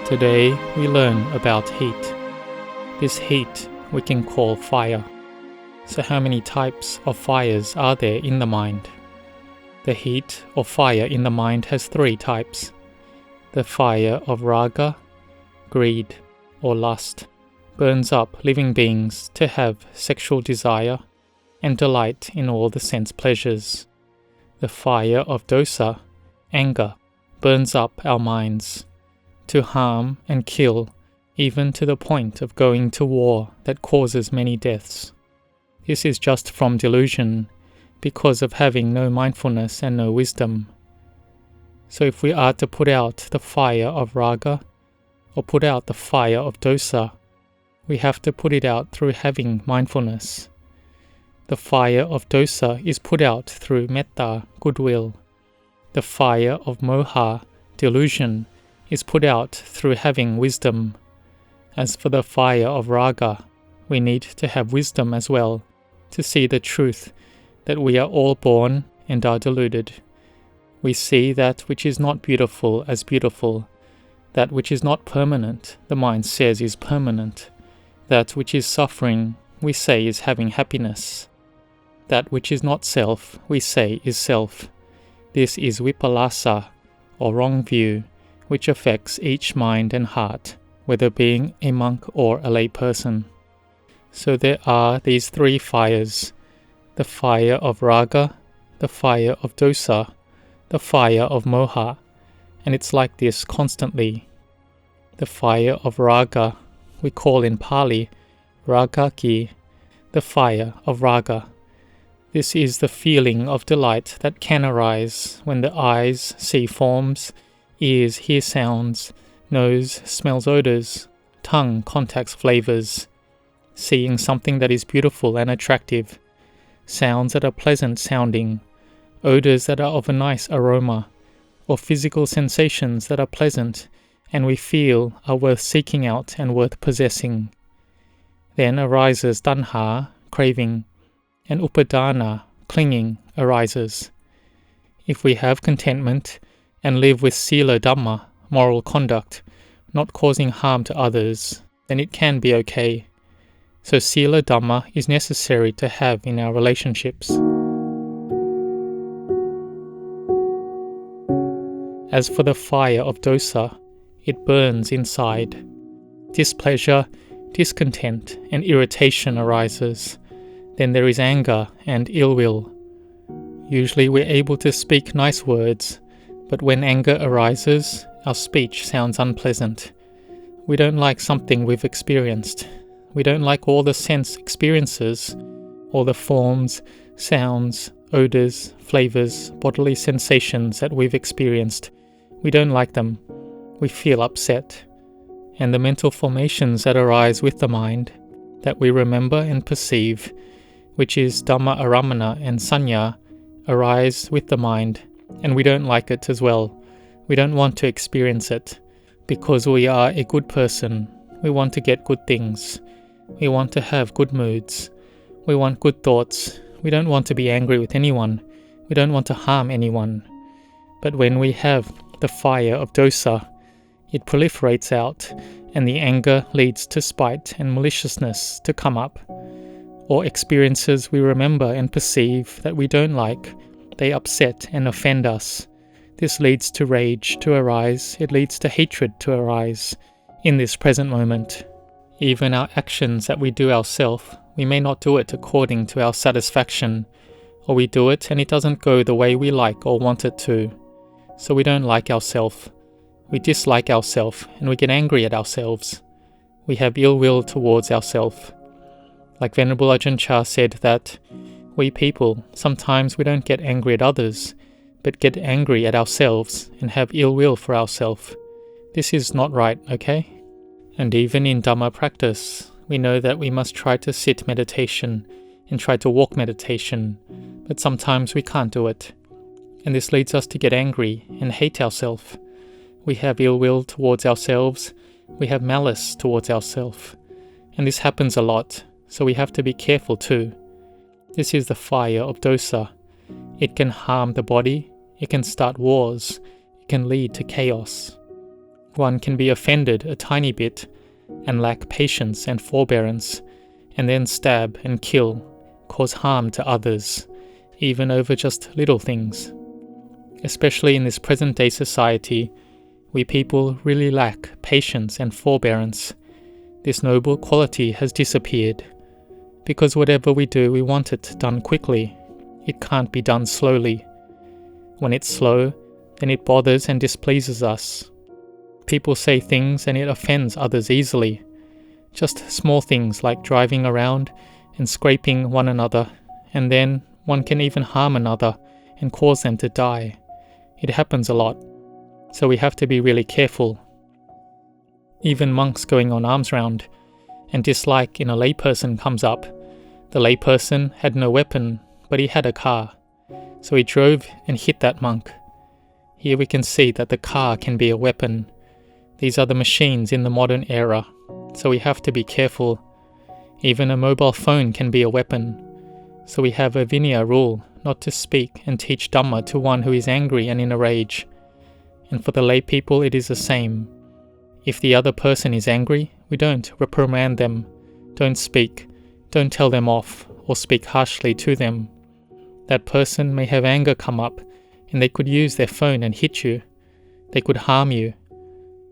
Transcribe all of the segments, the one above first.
Today we learn about heat. This heat we can call fire. So how many types of fires are there in the mind? The heat or fire in the mind has 3 types. The fire of raga, greed or lust, burns up living beings to have sexual desire and delight in all the sense pleasures. The fire of dosa, anger, burns up our minds to harm and kill, even to the point of going to war that causes many deaths. This is just from delusion, because of having no mindfulness and no wisdom. So if we are to put out the fire of raga, or put out the fire of dosa, we have to put it out through having mindfulness. The fire of dosa is put out through metta, goodwill. The fire of moha, delusion, is put out through having wisdom. As for the fire of raga, we need to have wisdom as well, to see the truth that we are all born and are deluded. We see that which is not beautiful as beautiful. That which is not permanent, the mind says is permanent. That which is suffering, we say is having happiness. That which is not self, we say is self. This is vipallasa, or wrong view, which affects each mind and heart, whether being a monk or a lay person. So there are these 3 fires: the fire of raga, the fire of dosa, the fire of moha, and it's like this constantly. The fire of raga we call in Pali ragaki, the fire of raga. This is the feeling of delight that can arise when the eyes see forms, ears hear sounds, nose smells odors, tongue contacts flavors, seeing something that is beautiful and attractive, sounds that are pleasant sounding, odors that are of a nice aroma, or physical sensations that are pleasant and we feel are worth seeking out and worth possessing. Then arises tanha, craving, and upadana, clinging, arises. If we have contentment and live with sila dhamma, moral conduct, not causing harm to others, then it can be okay. So sila dhamma is necessary to have in our relationships. As for the fire of dosa, it burns inside. Displeasure, discontent, and irritation arises. Then there is anger and ill will. Usually we're able to speak nice words, but when anger arises, our speech sounds unpleasant. We don't like something we've experienced. We don't like all the sense experiences, all the forms, sounds, odors, flavors, bodily sensations that we've experienced. We don't like them. We feel upset. And the mental formations that arise with the mind, that we remember and perceive, which is Dhamma aramana and sanya, arise with the mind, and we don't like it as well. We don't want to experience it. Because we are a good person, we want to get good things. We want to have good moods. We want good thoughts. We don't want to be angry with anyone. We don't want to harm anyone. But when we have the fire of dosa, it proliferates out, and the anger leads to spite and maliciousness to come up. Or experiences we remember and perceive that we don't like, they upset and offend us. This leads to rage to arise, it leads to hatred to arise in this present moment. Even our actions that we do ourselves, we may not do it according to our satisfaction, or we do it and it doesn't go the way we like or want it to. So we don't like ourselves. We dislike ourselves and we get angry at ourselves. We have ill will towards ourselves. Like Venerable Ajahn Chah said that we people, sometimes we don't get angry at others, but get angry at ourselves and have ill will for ourselves. This is not right, okay? And even in Dhamma practice, we know that we must try to sit meditation and try to walk meditation, but sometimes we can't do it. And this leads us to get angry and hate ourselves. We have ill will towards ourselves, we have malice towards ourselves. And this happens a lot, so we have to be careful too. This is the fire of dosa. It can harm the body, it can start wars, it can lead to chaos. One can be offended a tiny bit and lack patience and forbearance, and then stab and kill, cause harm to others, even over just little things. Especially in this present-day society, we people really lack patience and forbearance. This noble quality has disappeared. Because whatever we do, we want it done quickly. It can't be done slowly. When it's slow, then it bothers and displeases us. People say things and it offends others easily. Just small things like driving around and scraping one another, and then one can even harm another and cause them to die. It happens a lot, so we have to be really careful. Even monks going on alms round, and dislike in a layperson comes up. The layperson had no weapon, but he had a car, so he drove and hit that monk. Here we can see that the car can be a weapon. These are the machines in the modern era, so we have to be careful. Even a mobile phone can be a weapon. So we have a Vinaya rule not to speak and teach Dhamma to one who is angry and in a rage. And for the lay people it is the same. If the other person is angry, we don't reprimand them, don't speak, don't tell them off, or speak harshly to them. That person may have anger come up, and they could use their phone and hit you. They could harm you.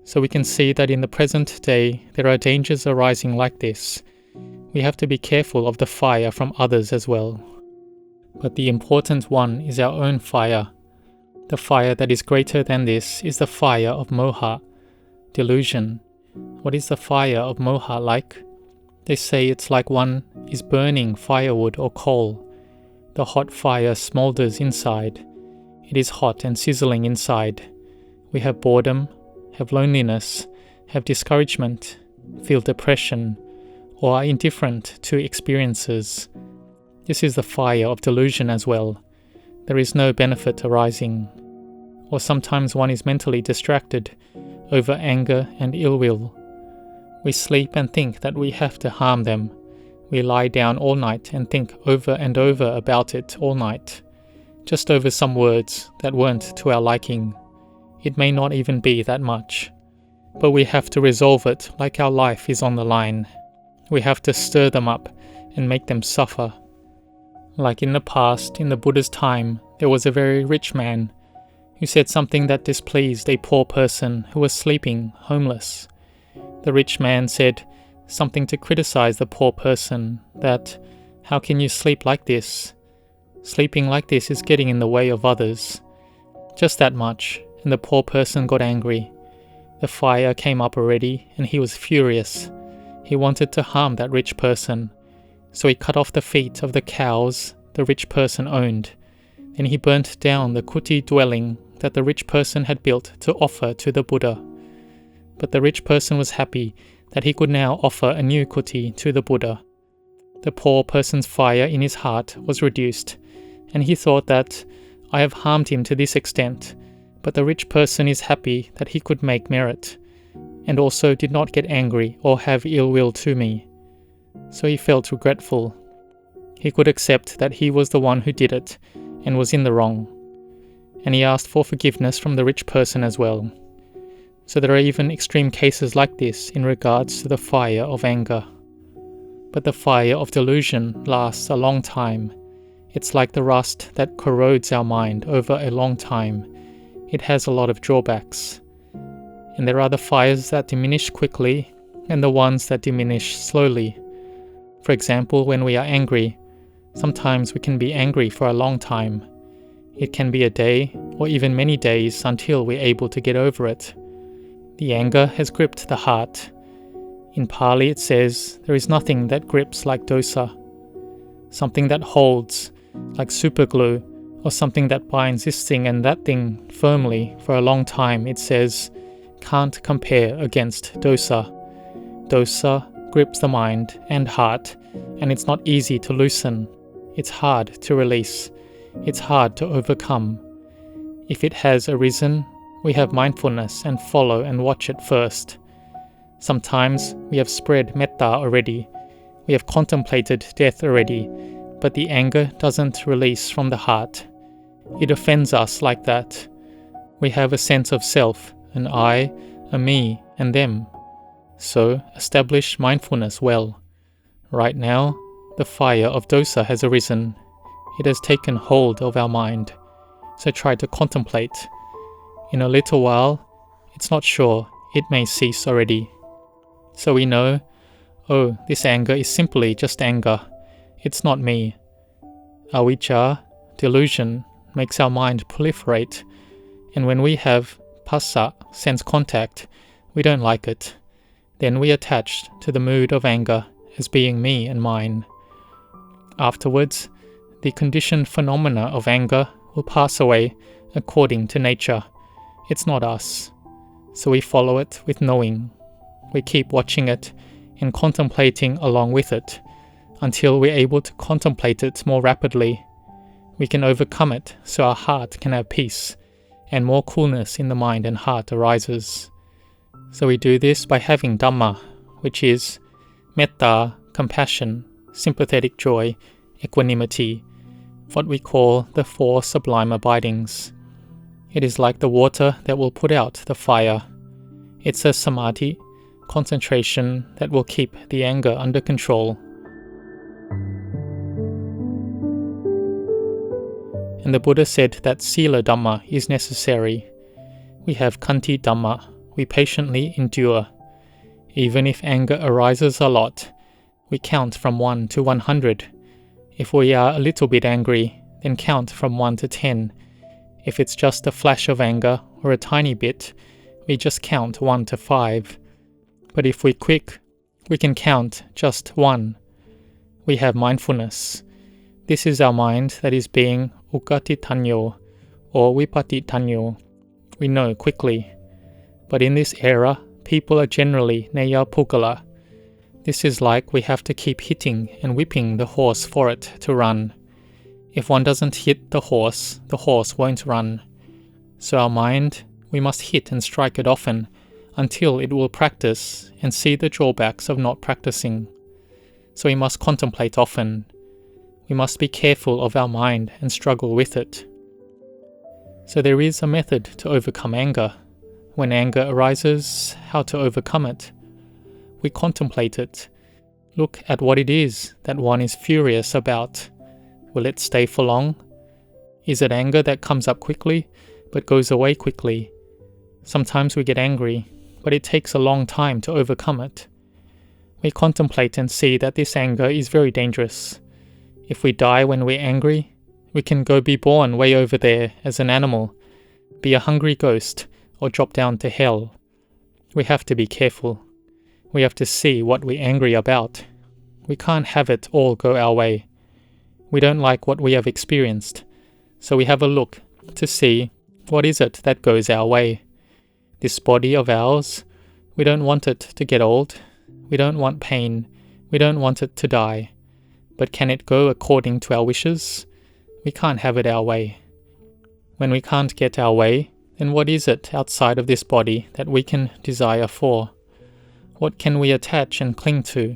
So we can see that in the present day there are dangers arising like this. We have to be careful of the fire from others as well. But the important one is our own fire. The fire that is greater than this is the fire of moha, delusion. What is the fire of moha like? They say it's like one is burning firewood or coal. The hot fire smoulders inside. It is hot and sizzling inside. We have boredom, have loneliness, have discouragement, feel depression, or are indifferent to experiences. This is the fire of delusion as well. There is no benefit arising. Or sometimes one is mentally distracted over anger and ill will. We sleep and think that we have to harm them. We lie down all night and think over and over about it all night, just over some words that weren't to our liking. It may not even be that much, but we have to resolve it like our life is on the line. We have to stir them up and make them suffer. Like in the past, in the Buddha's time, there was a very rich man who said something that displeased a poor person who was sleeping, homeless. The rich man said something to criticize the poor person, that, "How can you sleep like this? Sleeping like this is getting in the way of others." Just that much, and the poor person got angry. The fire came up already, and he was furious. He wanted to harm that rich person, so he cut off the feet of the cows the rich person owned. Then he burnt down the kuti dwelling that the rich person had built to offer to the Buddha. But the rich person was happy that he could now offer a new kuti to the Buddha. The poor person's fire in his heart was reduced, and he thought that, "I have harmed him to this extent, but the rich person is happy that he could make merit, and also did not get angry or have ill will to me." So he felt regretful. He could accept that he was the one who did it, and was in the wrong. And he asked for forgiveness from the rich person as well. So there are even extreme cases like this in regards to the fire of anger. But the fire of delusion lasts a long time. It's like the rust that corrodes our mind over a long time. It has a lot of drawbacks. And there are the fires that diminish quickly, and the ones that diminish slowly. For example, when we are angry, sometimes we can be angry for a long time. It can be a day, or even many days, until we're able to get over it. The anger has gripped the heart. In Pali it says, there is nothing that grips like dosa. Something that holds, like superglue, or something that binds this thing and that thing firmly for a long time, it says, can't compare against dosa. Dosa grips the mind and heart, and it's not easy to loosen. It's hard to release. It's hard to overcome. If it has arisen, we have mindfulness and follow and watch it first. Sometimes we have spread metta already. We have contemplated death already, but the anger doesn't release from the heart. It offends us like that. We have a sense of self, an I, a me and them. So establish mindfulness well. Right now, the fire of dosa has arisen. It has taken hold of our mind. So try to contemplate. In a little while, it's not sure, it may cease already. So we know, oh, this anger is simply just anger. It's not me. Avijja, delusion, makes our mind proliferate. And when we have phassa, sense contact, we don't like it. Then we attach to the mood of anger as being me and mine. Afterwards, the conditioned phenomena of anger will pass away according to nature. It's not us. So we follow it with knowing. We keep watching it and contemplating along with it until we're able to contemplate it more rapidly. We can overcome it so our heart can have peace and more coolness in the mind and heart arises. So we do this by having Dhamma, which is metta, compassion, sympathetic joy, equanimity, what we call the 4 sublime abidings. It is like the water that will put out the fire. It's a samadhi, concentration that will keep the anger under control. And the Buddha said that Sila Dhamma is necessary. We have Khanti Dhamma, we patiently endure. Even if anger arises a lot, we count from 1 to 100. If we are a little bit angry, then count from 1 to 10. If it's just a flash of anger or a tiny bit, we just count 1 to 5. But if we're quick, we can count just 1. We have mindfulness. This is our mind that is being ukatitanyo or vipatitanyo. We know quickly. But in this era, people are generally neya pukala. This is like we have to keep hitting and whipping the horse for it to run. If one doesn't hit the horse won't run. So our mind, we must hit and strike it often until it will practice and see the drawbacks of not practicing. So we must contemplate often. We must be careful of our mind and struggle with it. So there is a method to overcome anger. When anger arises, how to overcome it. We contemplate it. Look at what it is that one is furious about. Will it stay for long? Is it anger that comes up quickly, but goes away quickly? Sometimes we get angry, but it takes a long time to overcome it. We contemplate and see that this anger is very dangerous. If we die when we're angry, we can go be born way over there as an animal, be a hungry ghost, or drop down to hell. We have to be careful. We have to see what we're angry about. We can't have it all go our way. We don't like what we have experienced, so we have a look to see what is it that goes our way. This body of ours, we don't want it to get old. We don't want pain. We don't want it to die. But can it go according to our wishes? We can't have it our way. When we can't get our way, then what is it outside of this body that we can desire for? What can we attach and cling to?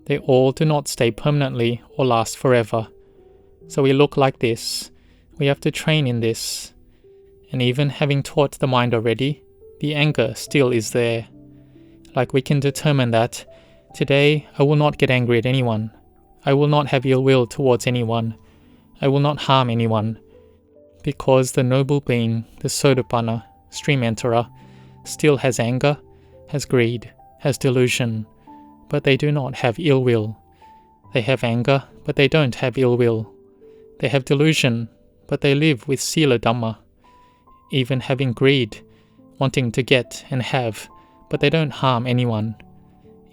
They all do not stay permanently or last forever. So we look like this. We have to train in this. And even having taught the mind already, the anger still is there. Like we can determine that today I will not get angry at anyone. I will not have ill will towards anyone. I will not harm anyone. Because the noble being, the Sotapanna, stream enterer, still has anger, has greed, has delusion, but they do not have ill will. They have anger, but they don't have ill will. They have delusion, but they live with Sila Dhamma. Even having greed, wanting to get and have, but they don't harm anyone.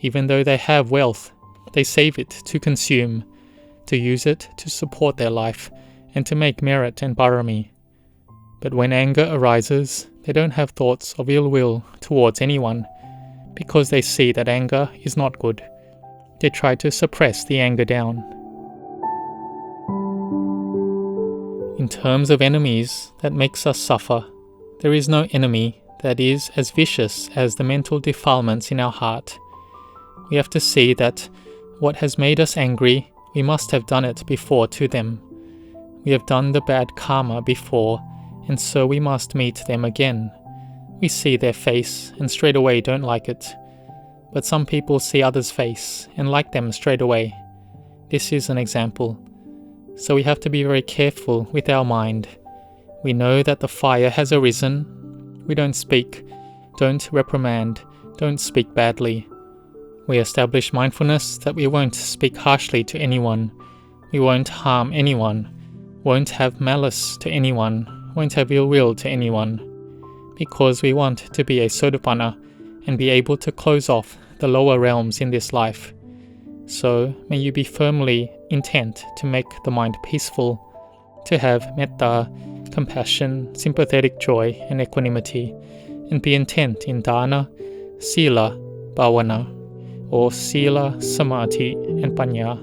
Even though they have wealth, they save it to consume, to use it to support their life, and to make merit and parami. But when anger arises, they don't have thoughts of ill will towards anyone, because they see that anger is not good. They try to suppress the anger down. In terms of enemies that makes us suffer, there is no enemy that is as vicious as the mental defilements in our heart. We have to see that what has made us angry, we must have done it before to them. We have done the bad karma before, and so we must meet them again. We see their face and straight away don't like it. But some people see others' face and like them straight away. This is an example. So we have to be very careful with our mind. We know that the fire has arisen. We don't speak, don't reprimand, don't speak badly. We establish mindfulness that we won't speak harshly to anyone. We won't harm anyone, won't have malice to anyone, won't have ill will to anyone. Because we want to be a Sotapanna and be able to close off the lower realms in this life. So may you be firmly intent to make the mind peaceful, to have metta, compassion, sympathetic joy and equanimity, and be intent in dana, sila, bhavana, or sila, samadhi and panya.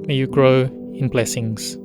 May you grow in blessings.